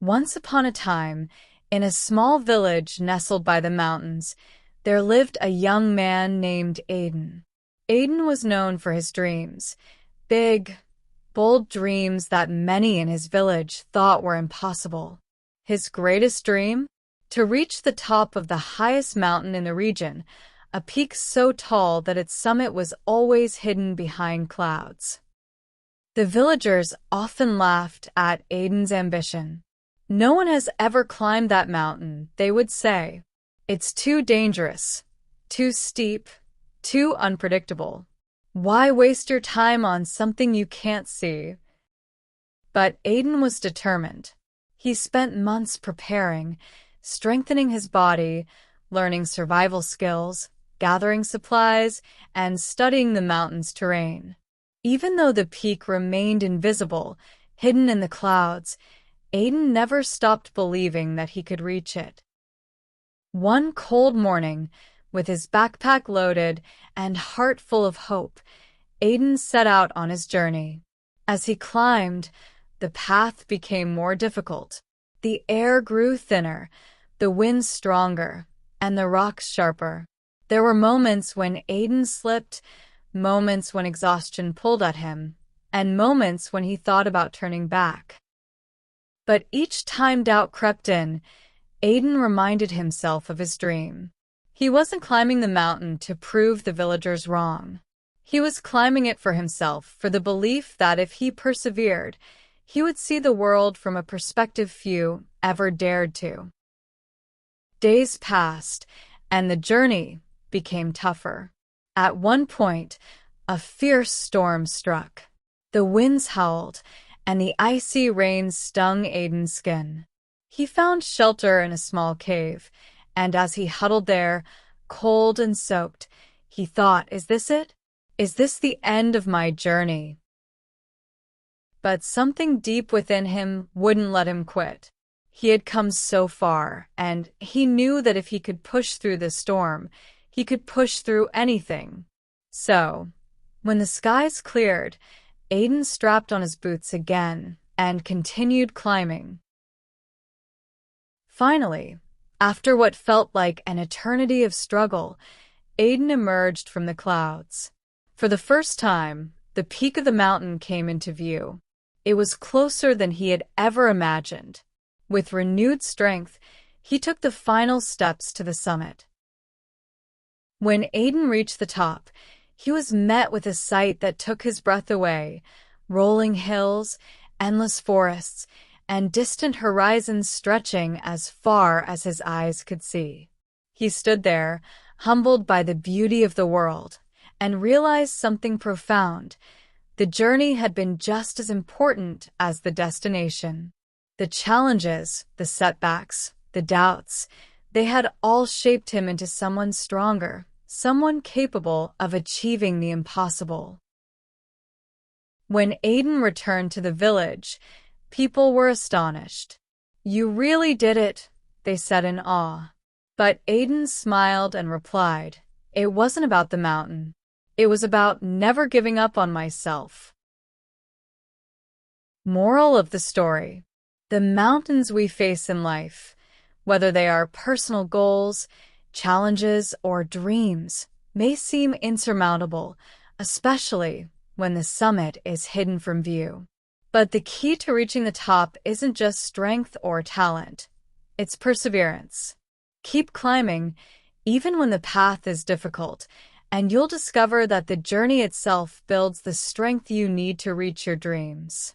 Once upon a time, in a small village nestled by the mountains, there lived a young man named Aiden. Aiden was known for his dreams, big, bold dreams that many in his village thought were impossible. His greatest dream? To reach the top of the highest mountain in the region, a peak so tall that its summit was always hidden behind clouds. The villagers often laughed at Aiden's ambition. "No one has ever climbed that mountain," they would say. "It's too dangerous, too steep, too unpredictable. Why waste your time on something you can't see?" But Aiden was determined. He spent months preparing, strengthening his body, learning survival skills, gathering supplies, and studying the mountain's terrain. Even though the peak remained invisible, hidden in the clouds, Aiden never stopped believing that he could reach it. One cold morning, with his backpack loaded and heart full of hope, Aiden set out on his journey. As he climbed, the path became more difficult. The air grew thinner, the wind stronger, and the rocks sharper. There were moments when Aiden slipped, moments when exhaustion pulled at him, and moments when he thought about turning back. But each time doubt crept in, Aiden reminded himself of his dream. He wasn't climbing the mountain to prove the villagers wrong. He was climbing it for himself, for the belief that if he persevered, he would see the world from a perspective few ever dared to. Days passed, and the journey became tougher. At one point, a fierce storm struck. The winds howled, and the icy rain stung Aiden's skin. He found shelter in a small cave, and as he huddled there, cold and soaked, he thought, "Is this it? Is this the end of my journey?" But something deep within him wouldn't let him quit. He had come so far, and he knew that if he could push through the storm, he could push through anything. So, when the skies cleared, Aiden strapped on his boots again and continued climbing. Finally, after what felt like an eternity of struggle, Aiden emerged from the clouds. For the first time, the peak of the mountain came into view. It was closer than he had ever imagined. With renewed strength, he took the final steps to the summit. When Aiden reached the top, he was met with a sight that took his breath away: rolling hills, endless forests, and distant horizons stretching as far as his eyes could see. He stood there, humbled by the beauty of the world, and realized something profound. The journey had been just as important as the destination. The challenges, the setbacks, the doubts, they had all shaped him into someone stronger, someone capable of achieving the impossible. When Aiden returned to the village, people were astonished. "You really did it," they said in awe. But Aiden smiled and replied, "It wasn't about the mountain. It was about never giving up on myself." Moral of the story: the mountains we face in life, whether they are personal goals, challenges, or dreams, may seem insurmountable, especially when the summit is hidden from view. But the key to reaching the top isn't just strength or talent. It's perseverance. Keep climbing, even when the path is difficult, and you'll discover that the journey itself builds the strength you need to reach your dreams.